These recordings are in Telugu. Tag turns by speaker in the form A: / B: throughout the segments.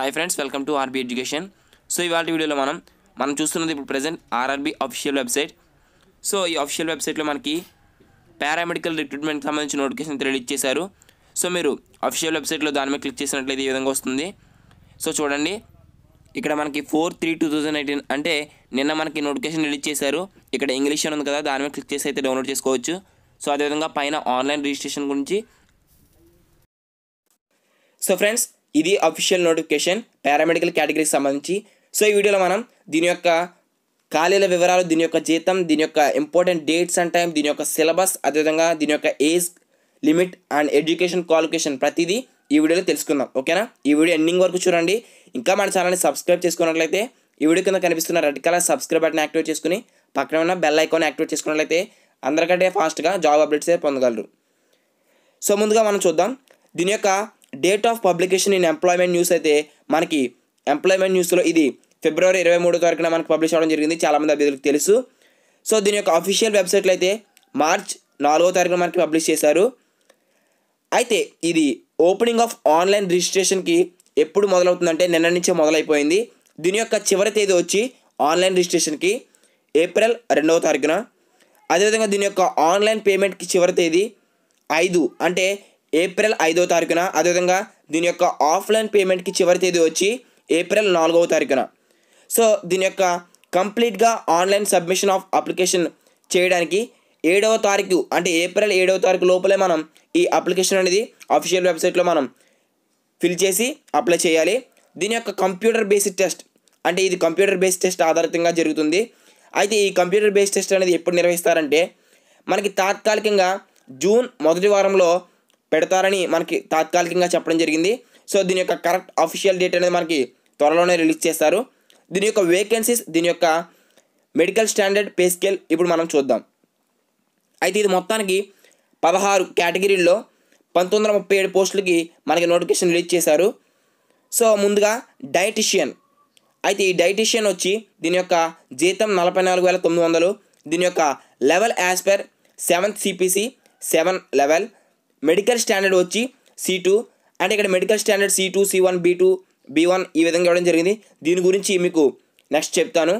A: Hi friends, welcome to RB education. So ఇవాళ వీడియోలో మనం చూస్తున్నది ఇప్పుడు present RRB official website. So ఈ అఫీషియల్ వెబ్సైట్లో మనకి పారామెడికల్ రిక్రూట్మెంట్కి సంబంధించిన నోటిఫికేషన్ రిలీజ్ చేశారు. సో మీరు అఫీషియల్ వెబ్సైట్లో దాని మీద క్లిక్ చేసినట్లయితే ఈ విధంగా వస్తుంది. సో చూడండి, ఇక్కడ మనకి 4/3/2019 అంటే నిన్న మనకి నోటిఫికేషన్ రిలీజ్ చేశారు. ఇక్కడ ఇంగ్లీష్ అని ఉంది కదా, దాని మీద క్లిక్ చేసి అయితే డౌన్లోడ్ చేసుకోవచ్చు. సో అదేవిధంగా పైన ఆన్లైన్ రిజిస్ట్రేషన్ గురించి. సో ఫ్రెండ్స్, ఇది అఫీషియల్ నోటిఫికేషన్ పారామెడికల్ కేటగిరీకి సంబంధించి. సో ఈ వీడియోలో మనం దీని యొక్క ఖాళీల వివరాలు, దీని యొక్క జీతం, దీని యొక్క ఇంపార్టెంట్ డేట్స్ అండ్ టైం, దీని యొక్క సిలబస్, అదేవిధంగా దీని యొక్క age limit and education qualification ప్రతిదీ ఈ వీడియోలో తెలుసుకుందాం. ఓకేనా? ఈ వీడియో ఎండింగ్ వరకు చూడండి. ఇంకా మన ఛానల్ని సబ్స్క్రైబ్ చేసుకున్నట్లయితే ఈ వీడియో కింద కనిపిస్తున్న red colour subscribe button activate చేసుకుని పక్కన ఉన్న బెల్ ఐకాన్ యాక్టివేట్ చేసుకున్నట్లయితే అందరికంటే ఫాస్ట్గా జాబ్ అప్డేట్స్ పొందగలరు. సో ముందుగా మనం చూద్దాం దీని యొక్క date of publication in employment news. అయితే మనకి ఎంప్లాయ్మెంట్ న్యూస్లో ఇది ఫిబ్రవరి 23వ తారీఖున మనకి పబ్లిష్ అవ్వడం జరిగింది. చాలామంది అభ్యర్థులకు తెలుసు. సో దీని యొక్క అఫీషియల్ వెబ్సైట్లో అయితే మార్చ్ 4వ తారీఖున మనకి పబ్లిష్ చేశారు. అయితే ఇది ఓపెనింగ్ ఆఫ్ ఆన్లైన్ రిజిస్ట్రేషన్కి ఎప్పుడు మొదలవుతుందంటే నిన్న నుంచే మొదలైపోయింది. దీని యొక్క చివరి తేదీ వచ్చి ఆన్లైన్ రిజిస్ట్రేషన్కి ఏప్రిల్ 2వ తారీఖున. అదేవిధంగా దీని యొక్క ఆన్లైన్ పేమెంట్కి చివరి తేదీ 5 అంటే ఏప్రిల్ 5వ తారీఖున. అదేవిధంగా దీని యొక్క ఆఫ్లైన్ పేమెంట్కి చివరి తేదీ వచ్చి ఏప్రిల్ 4వ తారీఖున. సో దీని యొక్క కంప్లీట్గా ఆన్లైన్ సబ్మిషన్ ఆఫ్ అప్లికేషన్ చేయడానికి 7వ తారీఖు అంటే ఏప్రిల్ 7వ తారీఖు లోపలే మనం ఈ అప్లికేషన్ అనేది అఫీషియల్ వెబ్సైట్లో మనం ఫిల్ చేసి అప్లై చేయాలి. దీని యొక్క కంప్యూటర్ బేస్డ్ టెస్ట్ అంటే ఇది కంప్యూటర్ బేస్డ్ టెస్ట్ ఆధారితంగా జరుగుతుంది. అయితే ఈ కంప్యూటర్ బేస్డ్ టెస్ట్ అనేది ఎప్పుడు నిర్వహిస్తారంటే మనకి తాత్కాలికంగా జూన్ మొదటి వారంలో పెడతారని మనకి తాత్కాలికంగా చెప్పడం జరిగింది. సో దీని యొక్క కరెక్ట్ అఫీషియల్ డేట్ అనేది మనకి త్వరలోనే రిలీజ్ చేస్తారు. దీని యొక్క వేకెన్సీస్, దీని యొక్క మెడికల్ స్టాండర్డ్ పే స్కేల్ ఇప్పుడు మనం చూద్దాం. అయితే ఇది మొత్తానికి 16 కేటగిరీల్లో 1937 పోస్టులకి మనకి నోటిఫికేషన్ రిలీజ్ చేశారు. సో ముందుగా డైటిషియన్. అయితే ఈ డైటిషియన్ వచ్చి దీని యొక్క జీతం 44,900. దీని యొక్క level as per 7th CPC 7 level. Medical standard వచ్చి C2 అంటే ఇక్కడ medical standard C2, C1, B2, B1 ఈ విధంగా ఇవ్వడం జరిగింది. దీని గురించి మీకు నెక్స్ట్ చెప్తాను.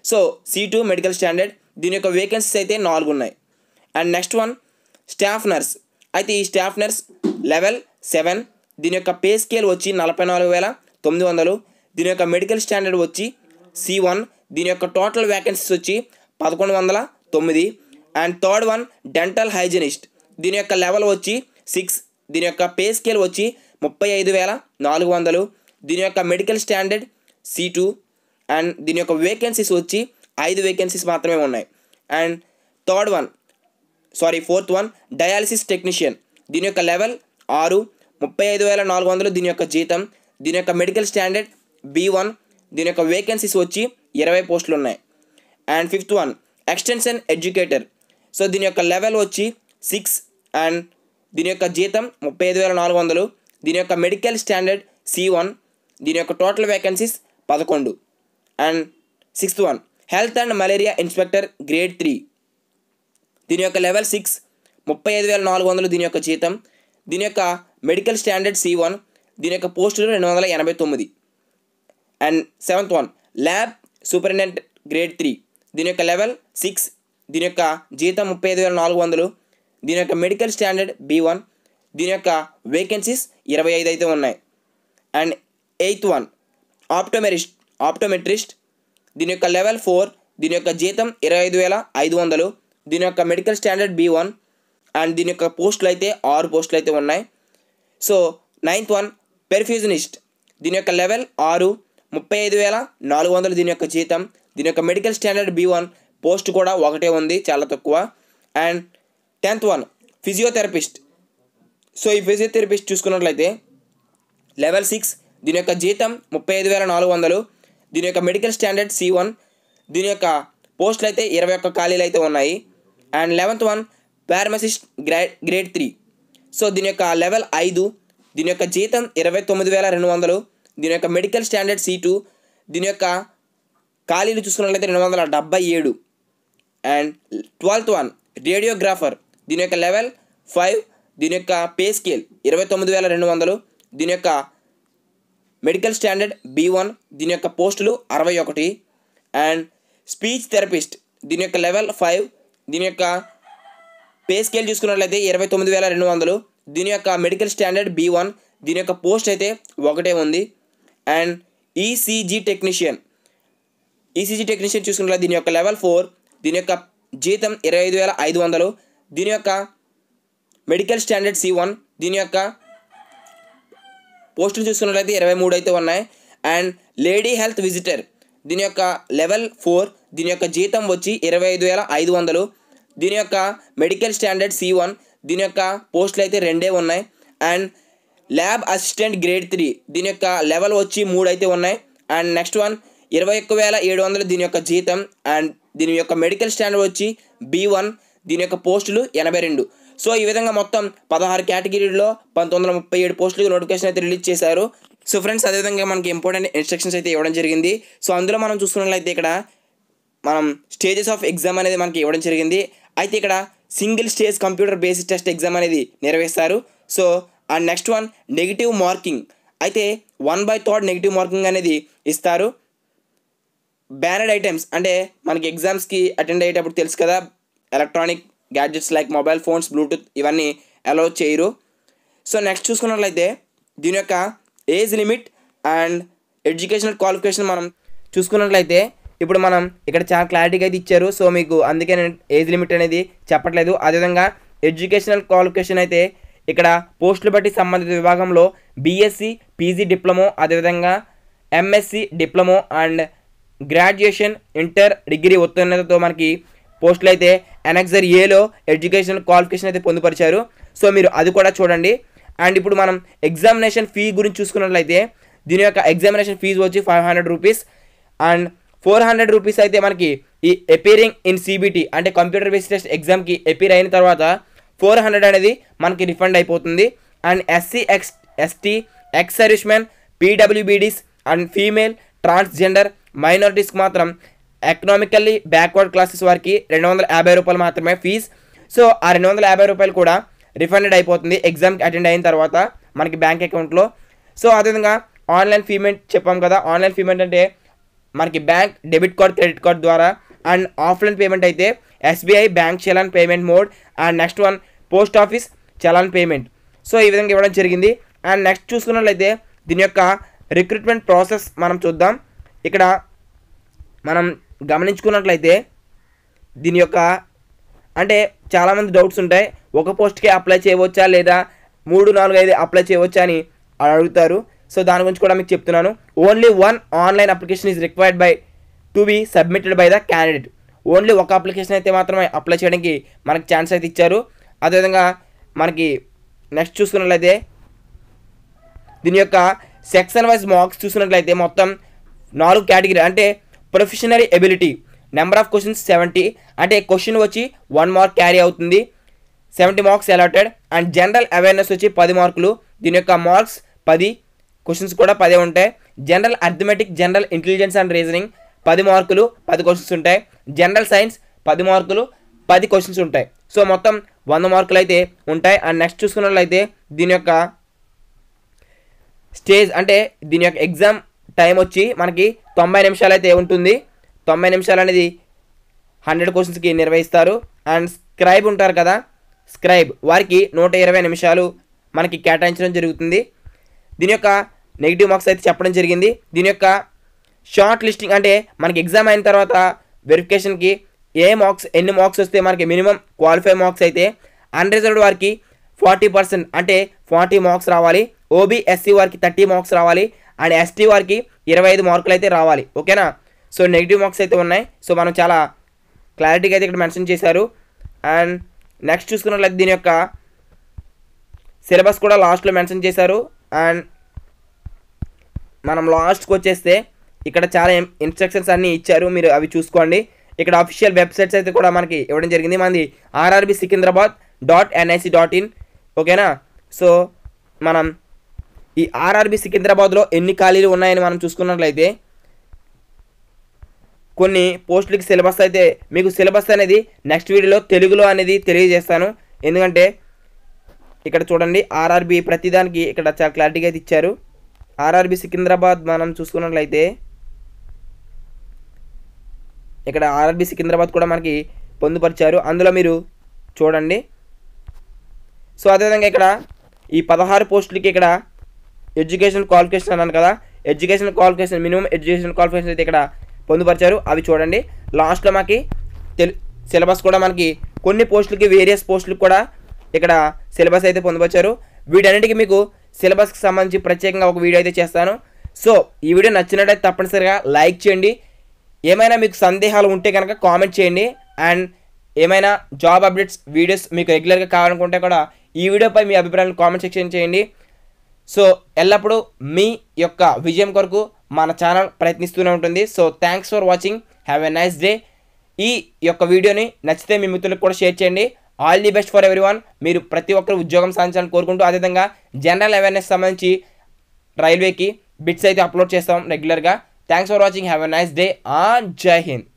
A: So C2 medical standard. దీని యొక్క వేకెన్సీస్ అయితే 4 ఉన్నాయి. And next one staff nurse. అయితే ఈ స్టాఫ్ నర్స్ లెవెల్ 7. దీని యొక్క పే స్కేల్ వచ్చి 44,900. దీని యొక్క మెడికల్ స్టాండర్డ్ వచ్చి C1. దీని యొక్క టోటల్ వేకెన్సీస్ వచ్చి 1109. And third one dental hygienist. దీని యొక్క లెవెల్ వచ్చి 6. దీని యొక్క పే స్కేల్ వచ్చి 35,400. దీని యొక్క మెడికల్ స్టాండర్డ్ C2. అండ్ దీని యొక్క వేకెన్సీస్ వచ్చి 5 వేకెన్సీస్ మాత్రమే ఉన్నాయి. And fourth one dialysis technician. దీని యొక్క లెవెల్ 6, 35,400. దీని యొక్క జీతం. దీని యొక్క మెడికల్ స్టాండర్డ్ B1. దీని యొక్క వేకెన్సీస్ వచ్చి 20 పోస్టులు ఉన్నాయి. And fifth one extension educator. So దీని యొక్క లెవెల్ వచ్చి 6 అండ్ దీని యొక్క జీతం 35,400. దీని యొక్క మెడికల్ స్టాండర్డ్ C1. దీని యొక్క total vacancies 11. And sixth one health and malaria inspector grade 3. దీని యొక్క లెవెల్ 6, 35,400. దీని యొక్క జీతం. దీని యొక్క మెడికల్ స్టాండర్డ్ C1. దీని యొక్క పోస్టులు 289. And seventh one lab superintendent grade 3. దీని యొక్క లెవెల్ 6. దీని యొక్క జీతం 35,400. దీని యొక్క మెడికల్ స్టాండర్డ్ B1. దీని యొక్క వేకెన్సీస్ 25 అయితే ఉన్నాయి. And eighth one optometrist. దీని యొక్క లెవెల్ 4. దీని యొక్క జీతం 25,500. దీని యొక్క మెడికల్ స్టాండర్డ్ B1. అండ్ దీని యొక్క పోస్టులు అయితే 6 పోస్టులు అయితే ఉన్నాయి. So ninth one perfusionist. దీని యొక్క లెవెల్ 6, 35,400. దీని యొక్క జీతం. దీని యొక్క మెడికల్ స్టాండర్డ్ B1. పోస్ట్ కూడా ఒకటే ఉంది, చాలా తక్కువ. And 10th one physiotherapist. So ఈ ఫిజియోథెరపిస్ట్ చూసుకున్నట్లయితే లెవెల్ 6. దీని యొక్క జీతం 35,400. దీని యొక్క మెడికల్ స్టాండర్డ్ C1. దీని యొక్క పోస్టులు అయితే 21 ఖాళీలు అయితే ఉన్నాయి. And 11th one pharmacist grade 3. So దీని యొక్క లెవెల్ 5. దీని యొక్క జీతం 29,200. దీని యొక్క మెడికల్ స్టాండర్డ్ C2. దీని యొక్క ఖాళీలు చూసుకున్నట్లయితే 277. And 12th one radiographer. దీని యొక్క లెవెల్ 5. దీని యొక్క పే స్కేల్ 29,200. దీని యొక్క మెడికల్ స్టాండర్డ్ B1 దీని యొక్క పోస్టులు 61. అండ్ స్పీచ్ థెరపిస్ట్ దీని యొక్క లెవెల్ 5 దీని యొక్క పే స్కేల్ చూసుకున్నట్లయితే 29,200. దీని యొక్క మెడికల్ స్టాండర్డ్ B1 దీని యొక్క పోస్ట్ అయితే 1 ఉంది. అండ్ ఈసీజీ టెక్నీషియన్ చూసుకున్నట్లయితే దీని యొక్క లెవెల్ 4 దీని యొక్క జీతం 25,500. దీని యొక్క మెడికల్ స్టాండర్డ్ C1 దీని యొక్క పోస్టులు చూసుకున్నట్లయితే 23 అయితే ఉన్నాయి. అండ్ లేడీ హెల్త్ విజిటర్ దీని యొక్క లెవెల్ 4 దీని యొక్క జీతం వచ్చి 25,500. దీని యొక్క మెడికల్ స్టాండర్డ్ C1 దీని యొక్క పోస్టులు అయితే 2 ఉన్నాయి. అండ్ ల్యాబ్ అసిస్టెంట్ గ్రేడ్ 3 దీని యొక్క లెవెల్ వచ్చి 3 అయితే ఉన్నాయి. అండ్ నెక్స్ట్ వన్ 21,700 దీని యొక్క జీతం. అండ్ దీని యొక్క మెడికల్ స్టాండర్డ్ వచ్చి B1 దీని యొక్క పోస్టులు 82. సో ఈ విధంగా మొత్తం 16 కేటగిరీలో 1937 పోస్టులకు నోటిఫికేషన్ అయితే రిలీజ్ చేశారు. సో ఫ్రెండ్స్, అదేవిధంగా మనకి ఇంపార్టెంట్ ఇన్స్ట్రక్షన్స్ అయితే ఇవ్వడం జరిగింది. సో అందులో మనం చూసుకున్నట్లయితే ఇక్కడ మనం స్టేజెస్ ఆఫ్ ఎగ్జామ్ అనేది మనకి ఇవ్వడం జరిగింది. అయితే ఇక్కడ single stage computer based test exam అనేది నిర్వహిస్తారు. So and next one negative marking అయితే 1/3 నెగిటివ్ మార్కింగ్ అనేది ఇస్తారు. బ్యానెడ్ ఐటమ్స్ అంటే మనకి ఎగ్జామ్స్కి అటెండ్ అయ్యేటప్పుడు తెలుసు కదా, electronic gadgets like mobile phones, Bluetooth ఇవన్నీ అలౌ చేయరు. సో నెక్స్ట్ చూసుకున్నట్లయితే దీని యొక్క age limit and educational qualification మనం చూసుకున్నట్లయితే ఇప్పుడు మనం ఇక్కడ చాలా క్లారిటీగా అయితే ఇచ్చారు. సో మీకు అందుకే నేను ఏజ్ లిమిట్ అనేది చెప్పట్లేదు. అదేవిధంగా ఎడ్యుకేషనల్ క్వాలిఫికేషన్ అయితే ఇక్కడ పోస్టులు బట్టి సంబంధిత విభాగంలో బీఎస్సీ, పీజీ డిప్లొమో, అదేవిధంగా MSc diploma and graduation, inter, degree ఉత్తీర్ణతతో మనకి పోస్టులు అయితే అనెక్సర్ ఏలో ఎడ్యుకేషనల్ క్వాలిఫికేషన్ అయితే పొందుపరిచారు. సో మీరు అది కూడా చూడండి. అండ్ ఇప్పుడు మనం ఎగ్జామినేషన్ ఫీ గురించి చూసుకున్నట్లయితే దీని యొక్క ఎగ్జామినేషన్ ఫీజు వచ్చి 500 రూపీస్. అండ్ 400 రూపీస్ అయితే మనకి ఈ అపీరింగ్ ఇన్ CBT అంటే కంప్యూటర్ బేస్డ్ టెస్ట్ ఎగ్జామ్కి అపీర్ అయిన తర్వాత 400 అనేది మనకి రిఫండ్ అయిపోతుంది. And SC, ST, ex servicemen, PWBDs and female, transgender, మైనారిటీస్కి మాత్రం ఎకనామికల్లీ బ్యాక్వర్డ్ క్లాసెస్ వారికి 250 రూపాయలు మాత్రమే ఫీజ్. సో ఆ 250 రూపాయలు కూడా రిఫండెడ్ అయిపోతుంది ఎగ్జామ్కి అటెండ్ అయిన తర్వాత మనకి బ్యాంక్ అకౌంట్లో. సో అదేవిధంగా ఆన్లైన్ పేమెంట్ చెప్పాం కదా, ఆన్లైన్ పేమెంట్ అంటే మనకి bank debit card, credit card ద్వారా. అండ్ ఆఫ్లైన్ పేమెంట్ అయితే SBI bank challan payment mode. And next one post office challan payment. So ఈ విధంగా ఇవ్వడం జరిగింది. అండ్ నెక్స్ట్ చూసుకున్నట్లయితే దీని యొక్క రిక్రూట్మెంట్ ప్రాసెస్ మనం చూద్దాం. ఇక్కడ మనం గమనించుకున్నట్లయితే దీని యొక్క అంటే చాలామంది డౌట్స్ ఉంటాయి, ఒక పోస్ట్కే అప్లై చేయవచ్చా లేదా 3, 4, 5 అప్లై చేయవచ్చా అని అడుగుతారు. సో దాని గురించి కూడా మీకు చెప్తున్నాను. Only 1 online application is required to be submitted by the candidate. Only ఒక అప్లికేషన్ అయితే మాత్రమే అప్లై చేయడానికి మనకి ఛాన్స్ అయితే ఇచ్చారు. అదేవిధంగా మనకి నెక్స్ట్ చూసుకున్నట్లయితే దీని యొక్క సెక్షన్ వైజ్ మార్క్స్ చూసుకున్నట్లయితే మొత్తం 4 కేటగిరీ అంటే ప్రొఫెషనరీ ఎబిలిటీ నెంబర్ ఆఫ్ క్వశ్చన్స్ 70 అంటే క్వశ్చన్ వచ్చి 1 మార్క్ క్యారీ అవుతుంది, 70 marks allotted. And general awareness వచ్చి 10 మార్కులు, దీని యొక్క మార్క్స్ 10, క్వశ్చన్స్ కూడా 10 ఉంటాయి. General arithmetic, general intelligence and reasoning 10 మార్కులు, 10 క్వశ్చన్స్ ఉంటాయి. జనరల్ సైన్స్ 10 మార్కులు, 10 క్వశ్చన్స్ ఉంటాయి. సో మొత్తం 100 మార్కులు అయితే ఉంటాయి. అండ్ నెక్స్ట్ చూసుకున్నట్లయితే దీని యొక్క స్టేజ్ అంటే దీని యొక్క ఎగ్జామ్ టైం వచ్చి మనకి 90 నిమిషాలు అయితే ఉంటుంది. 90 నిమిషాలు అనేది 100 క్వశ్చన్స్కి నిర్వహిస్తారు. అండ్ స్క్రైబ్ ఉంటారు కదా, స్క్రైబ్ వారికి 120 నిమిషాలు మనకి కేటాయించడం జరుగుతుంది. దీని యొక్క నెగిటివ్ మార్క్స్ అయితే చెప్పడం జరిగింది. దీని యొక్క షార్ట్ లిస్టింగ్ అంటే మనకి ఎగ్జామ్ అయిన తర్వాత వెరిఫికేషన్కి ఎన్ని మార్క్స్ వస్తే మనకి మినిమం క్వాలిఫై మార్క్స్ అయితే అన్రిజర్వ్డ్ వారికి 40% అంటే 40 మార్క్స్ రావాలి. ఓబీ, SC వారికి 30 మార్క్స్ రావాలి. అండ్ ST వారికి 25 మార్కులు అయితే రావాలి. ఓకేనా? సో నెగిటివ్ మార్క్స్ అయితే ఉన్నాయి. సో మనం చాలా క్లారిటీగా అయితే ఇక్కడ మెన్షన్ చేశారు. అండ్ నెక్స్ట్ చూసుకున్నట్లయితే దీని యొక్క సిలబస్ కూడా లాస్ట్లో మెన్షన్ చేశారు. అండ్ మనం లాస్ట్కి వచ్చేస్తే ఇక్కడ చాలా ఇన్స్ట్రక్షన్స్ అన్నీ ఇచ్చారు, మీరు అవి చూసుకోండి. ఇక్కడ అఫీషియల్ వెబ్సైట్స్ అయితే కూడా మనకి ఇవ్వడం జరిగింది. మనది rrbsikindrabad.nic.in. ఓకేనా? సో మనం ఈ RRB సికింద్రాబాద్లో ఎన్ని ఖాళీలు ఉన్నాయని మనం చూసుకున్నట్లయితే కొన్ని పోస్టులకి సిలబస్ అయితే మీకు సిలబస్ అనేది నెక్స్ట్ వీడియోలో తెలుగులో అనేది తెలియజేస్తాను. ఎందుకంటే ఇక్కడ చూడండి RRB ప్రతిదానికి ఇక్కడ చాలా క్లారిటీగా అయితే ఇచ్చారు. ఆర్ఆర్బి సికింద్రాబాద్ మనం చూసుకున్నట్లయితే ఇక్కడ ఆర్ఆర్బి సికింద్రాబాద్ కూడా మనకి పొందుపరిచారు, అందులో మీరు చూడండి. సో అదేవిధంగా ఇక్కడ ఈ 16 పోస్టులకి ఇక్కడ ఎడ్యుకేషన్ క్వాలిఫికేషన్ అన్నాను కదా, education qualification minimum education qualification అయితే ఇక్కడ పొందుపరిచారు, అవి చూడండి. లాస్ట్లో మనకి సిలబస్ కూడా మనకి కొన్ని పోస్టులకి వేరియస్ పోస్టులకు కూడా ఇక్కడ సిలబస్ అయితే పొందుపరిచారు. వీటన్నిటికీ మీకు సిలబస్కి సంబంధించి ప్రత్యేకంగా ఒక వీడియో అయితే చేస్తాను. సో ఈ వీడియో నచ్చినట్టయితే తప్పనిసరిగా లైక్ చేయండి. ఏమైనా మీకు సందేహాలు ఉంటే కనుక కామెంట్ చేయండి. అండ్ ఏమైనా జాబ్ అప్డేట్స్ వీడియోస్ మీకు రెగ్యులర్గా కావాలనుకుంటే కూడా ఈ వీడియోపై మీ అభిప్రాయాలను కామెంట్ సెక్షన్ చేయండి. సో ఎల్లప్పుడూ మీ యొక్క విజయం కొరకు మన ఛానల్ ప్రయత్నిస్తూనే ఉంటుంది. So thanks for watching, have a nice day. ఈ యొక్క వీడియోని నచ్చితే మీ మిత్రులకు కూడా షేర్ చేయండి. All the best for everyone. మీరు ప్రతి ఒక్కరు ఉద్యోగం సాధించాలని కోరుకుంటూ, అదేవిధంగా జనరల్ అవేర్నెస్ సంబంధించి రైల్వేకి బిట్స్ అయితే అప్లోడ్ చేస్తాం రెగ్యులర్గా. Thanks for watching, have a nice day. జై హింద్.